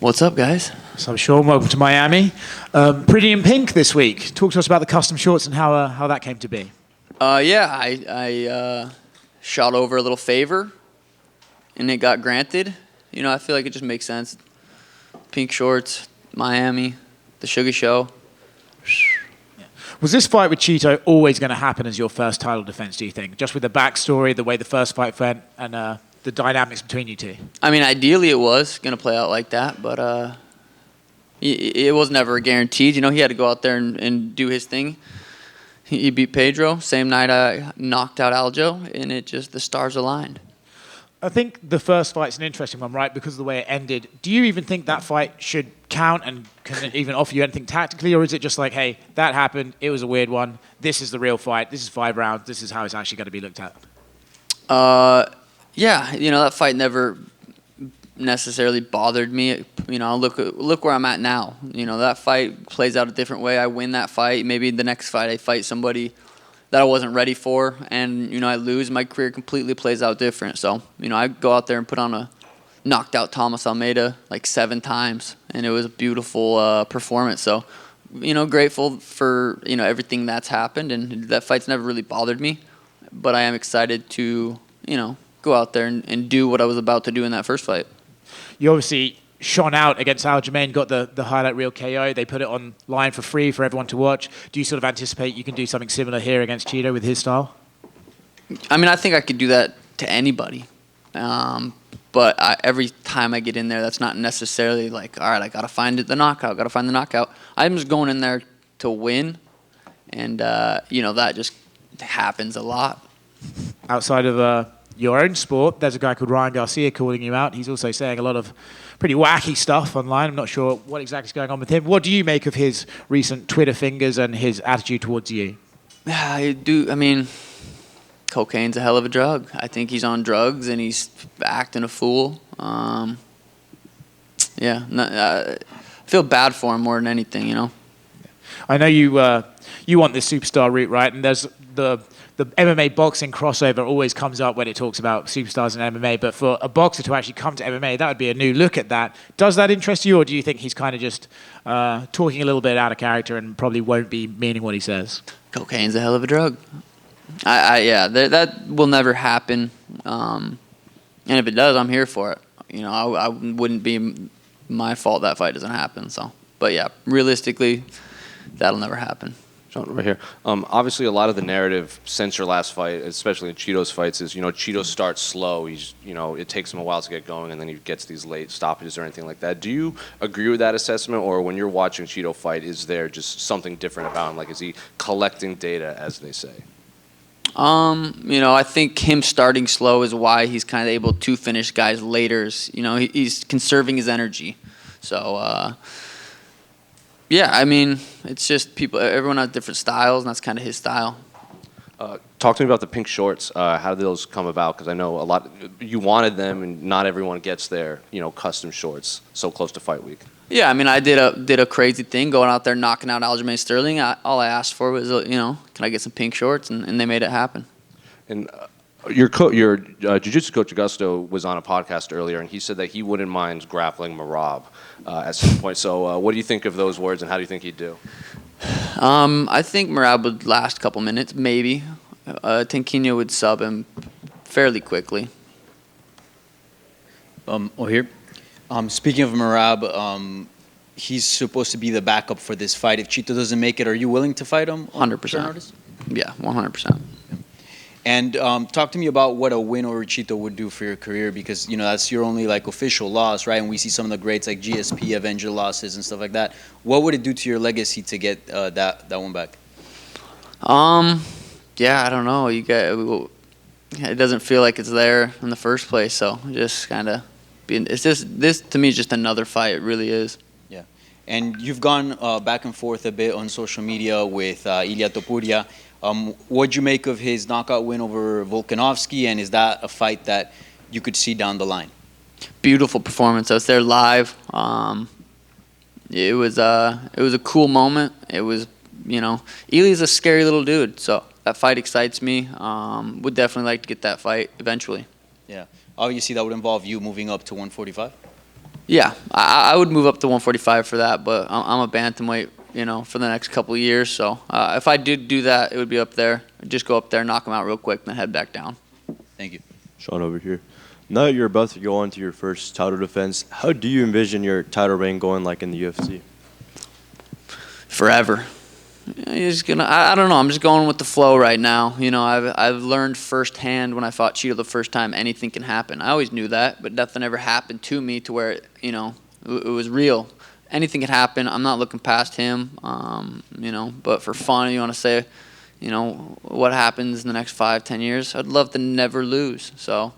What's up, guys? So, Sean, welcome to Miami. Pretty in pink this week. Talk to us about the custom shorts and how that came to be. I shot over a little favor, and it got granted. You know, I feel like it just makes sense. Pink shorts, Miami, the Sugar Show. Was this fight with Chito always going to happen as your first title defense, do you think? Just with the backstory, the way the first fight went, and the dynamics between you two? I mean, ideally it was going to play out like that, but it was never guaranteed. You know, he had to go out there and do his thing. He beat Pedro. Same night I knocked out Aljo, and the stars aligned. I think the first fight's an interesting one, right, because of the way it ended. Do you even think that fight should count and can it even offer you anything tactically, or is it just like, hey, that happened, it was a weird one, this is the real fight, this is 5 rounds, this is how it's actually going to be looked at? Yeah, you know, that fight never necessarily bothered me. You know, look where I'm at now. You know, that fight plays out a different way. I win that fight. Maybe the next fight I fight somebody that I wasn't ready for, and, you know, I lose. My career completely plays out different. So, you know, I go out there and put on knocked out Thomas Almeida like 7 times, and it was a beautiful performance. So, you know, grateful for, you know, everything that's happened, and that fight's never really bothered me. But I am excited to, you know, go out there and do what I was about to do in that first fight. You obviously shone out against Aljamain, got the highlight reel KO. They put it online for free for everyone to watch. Do you sort of anticipate you can do something similar here against Chito with his style? I mean, I think I could do that to anybody. But every time I get in there, that's not necessarily like, all right, I got to find the knockout. I'm just going in there to win, and, you know, that just happens a lot. Outside of your own sport, there's a guy called Ryan Garcia calling you out. He's also saying a lot of pretty wacky stuff online. I'm not sure what exactly is going on with him. What do you make of his recent Twitter fingers and his attitude towards you? I mean, cocaine's a hell of a drug. I think he's on drugs and he's acting a fool. I feel bad for him more than anything, you know. I know you want this superstar route, right? And there's the MMA boxing crossover always comes up when it talks about superstars in MMA, but for a boxer to actually come to MMA, that would be a new look at that. Does that interest you, or do you think he's kind of just talking a little bit out of character and probably won't be meaning what he says? Cocaine's a hell of a drug. That will never happen. And if it does, I'm here for it. You know, I wouldn't be my fault that fight doesn't happen. So, but yeah, realistically, that'll never happen. Right here. Obviously, a lot of the narrative since your last fight, especially in Chito's fights, is, you know, Chito starts slow. It takes him a while to get going, and then he gets these late stoppages or anything like that. Do you agree with that assessment, or when you're watching Chito fight, is there just something different about him? Like, is he collecting data, as they say? You know, I think him starting slow is why he's kind of able to finish guys later. You know, he's conserving his energy. So, yeah, I mean, it's just everyone has different styles, and that's kind of his style. Talk to me about the pink shorts. How did those come about? Because I know you wanted them, and not everyone gets their, you know, custom shorts so close to fight week. Yeah, I mean, I did a crazy thing going out there knocking out Aljamain Sterling. All I asked for was, you know, can I get some pink shorts, and they made it happen. And your jiu-jitsu coach Augusto was on a podcast earlier, and he said that he wouldn't mind grappling Merab at some point. So what do you think of those words, and how do you think he'd do? I think Merab would last a couple minutes, maybe. Tanquinho would sub him fairly quickly. Here. Speaking of Merab, he's supposed to be the backup for this fight. If Chito doesn't make it, are you willing to fight him? 100%. Yeah, 100%. And talk to me about what a win over Chito would do for your career, because, you know, that's your only like official loss, right? And we see some of the greats like GSP, Avenger losses and stuff like that. What would it do to your legacy to get that one back? Yeah, I don't know. It doesn't feel like it's there in the first place, so just kind of this to me is just another fight. It really is. Yeah, and you've gone back and forth a bit on social media with Ilia Topuria. What'd you make of his knockout win over Volkanovski, and is that a fight that you could see down the line? Beautiful performance. I was there live. It was a cool moment. It was, you know, Ili's a scary little dude, so that fight excites me. Would definitely like to get that fight eventually. Yeah. Obviously, that would involve you moving up to 145? Yeah, I would move up to 145 for that, but I'm a bantamweight, for the next couple of years. So if I did do that, it would be up there. I'd just go up there, knock him out real quick, then head back down. Thank you. Sean over here. Now that you're about to go on to your first title defense, how do you envision your title reign going like in the UFC? Forever. I don't know. I'm just going with the flow right now. I've learned firsthand when I fought Chito the first time, anything can happen. I always knew that, but nothing ever happened to me to where it was real. Anything could happen. I'm not looking past him. But for fun, you want to say, what happens in the next 5-10 years? I'd love to never lose. So,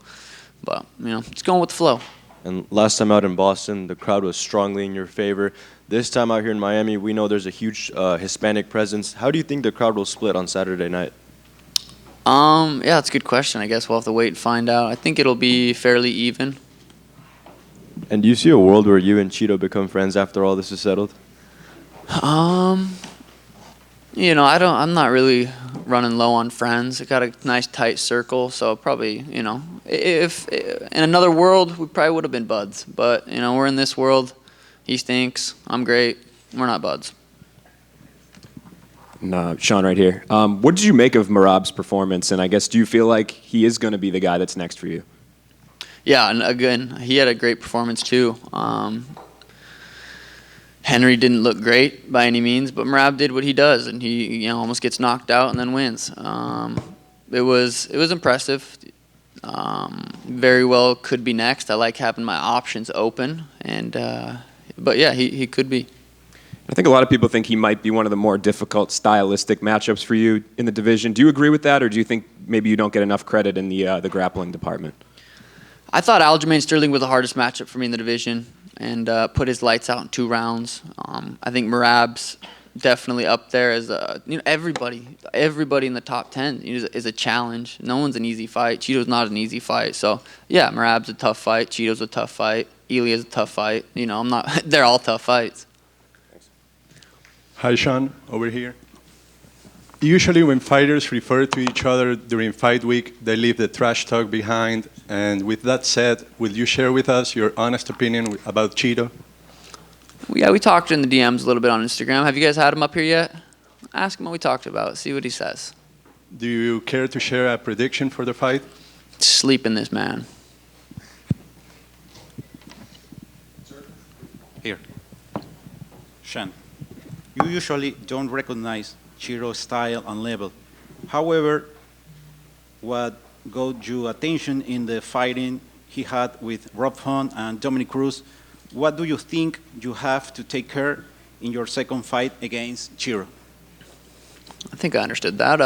but it's going with the flow. And last time out in Boston, the crowd was strongly in your favor. This time out here in Miami, we know there's a huge Hispanic presence. How do you think the crowd will split on Saturday night? Yeah, that's a good question. I guess we'll have to wait and find out. I think it'll be fairly even. And do you see a world where you and Chito become friends after all this is settled? I'm not really running low on friends. I got a nice tight circle, so probably, if in another world, we probably would have been buds. But, we're in this world. He stinks. I'm great. We're not buds. Sean right here. What did you make of Merab's performance? And I guess, do you feel like he is going to be the guy that's next for you? Yeah, and again, he had a great performance too. Henry didn't look great by any means, but Merab did what he does, and he almost gets knocked out and then wins. It was impressive. Very well could be next. I like having my options open, but yeah, he could be. I think a lot of people think he might be one of the more difficult stylistic matchups for you in the division. Do you agree with that, or do you think maybe you don't get enough credit in the grappling department? I thought Aljamain Sterling was the hardest matchup for me in the division, and put his lights out in 2 rounds. I think Merab's definitely up there as everybody in the top 10 is a challenge. No one's an easy fight. Chito's not an easy fight. So yeah, Merab's a tough fight. Chito's a tough fight. Elia's a tough fight. I'm not. They're all tough fights. Hi, Sean, over here. Usually when fighters refer to each other during fight week, they leave the trash talk behind. And with that said, will you share with us your honest opinion about Chito? Yeah, we talked in the DMs a little bit on Instagram. Have you guys had him up here yet? Ask him what we talked about. See what he says. Do you care to share a prediction for the fight? Sleep in this man. Here. Sean, you usually don't recognize Chito's style and level. However, what got your attention in the fighting he had with Rob Font and Dominic Cruz, what do you think you have to take care in your second fight against Chito? I think I understood that.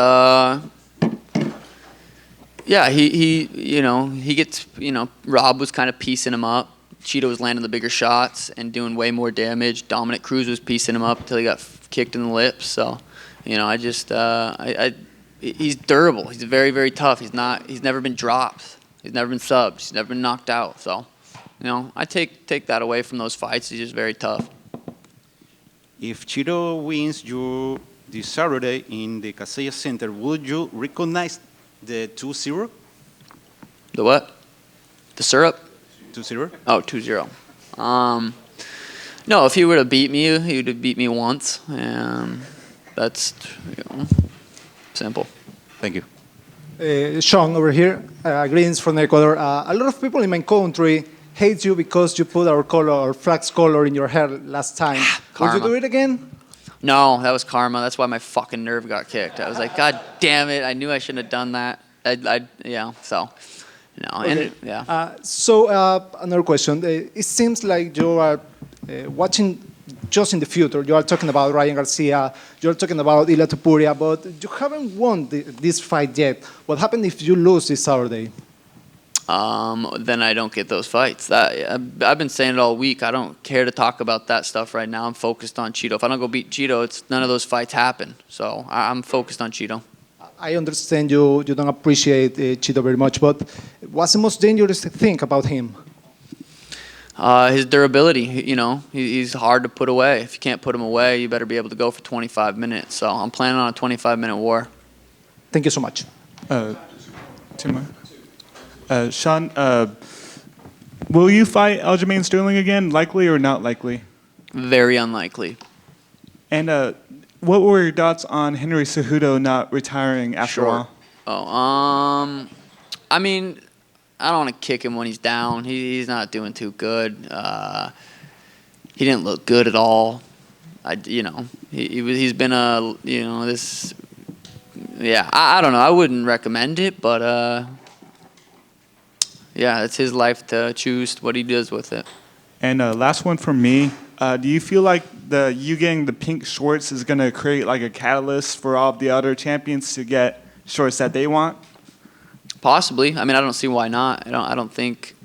Yeah, he gets, Rob was kind of piecing him up. Chito was landing the bigger shots and doing way more damage. Dominic Cruz was piecing him up until he got kicked in the lips. So, he's durable. He's very, very tough. He's never been dropped. He's never been subbed. He's never been knocked out. So, I take that away from those fights. He's just very tough. If Chito wins you this Saturday in the Casella Center, would you recognize the 2-0? The what? The syrup? 2-0? Oh, 2-0. No, if he would have beat me, he would have beat me once. And that's simple. Thank you. Sean over here, greetings from Ecuador. A lot of people in my country hate you because you put our flag's color in your hair last time. Would you do it again? No, that was karma. That's why my fucking nerve got kicked. I was like, God damn it! I knew I shouldn't have done that. So, no, Okay. and yeah. So another question. It seems like you are watching just in the future. You are talking about Ryan Garcia. You are talking about Ilia Topuria, but you haven't won this fight yet. What happens if you lose this Saturday? Then I don't get those fights. I've been saying it all week. I don't care to talk about that stuff right now. I'm focused on Chito. If I don't go beat Chito, none of those fights happen. So I'm focused on Chito. I understand you don't appreciate Chito very much, but what's the most dangerous thing about him? His durability. He's hard to put away. If you can't put him away, you better be able to go for 25 minutes. So I'm planning on a 25-minute war. Thank you so much. Sean, Will you fight Aljamain Sterling again? Likely or not likely? Very unlikely. And what were your thoughts on Henry Cejudo not retiring after a while? I mean, I don't want to kick him when he's down. He's not doing too good. He didn't look good at all. He's been this. Yeah, I don't know. I wouldn't recommend it, but yeah, it's his life to choose what he does with it. And last one from me. Do you feel like you getting the pink shorts is going to create like a catalyst for all of the other champions to get shorts that they want? Possibly. I mean, I don't see why not. I don't think,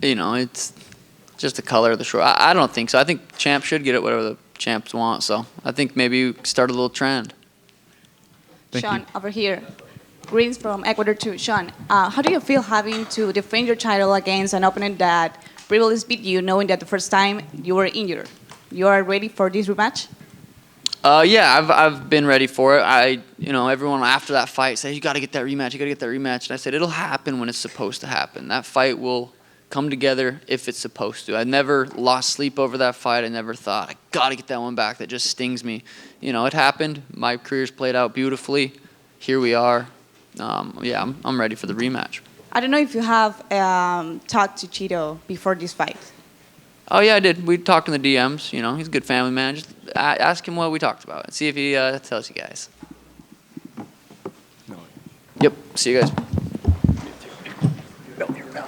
it's just the color of the short. I don't think so. I think champs should get it whatever the champs want. So I think maybe start a little trend. Sean, over here. Greetings from Ecuador too. Sean, how do you feel having to defend your title against an opponent that previously beat you, knowing that the first time you were injured? You are ready for this rematch? Yeah, I've been ready for it. Everyone after that fight said, you got to get that rematch, you got to get that rematch. And I said, it'll happen when it's supposed to happen. That fight will come together if it's supposed to. I never lost sleep over that fight. I never thought, I got to get that one back. That just stings me. It happened. My career's played out beautifully. Here we are. Yeah, I'm ready for the rematch. I don't know if you have talked to Chito before this fight. Oh, yeah, I did. We talked in the DMs. He's a good family man. Just ask him what we talked about and see if he tells you guys. Yep. See you guys. Here we go.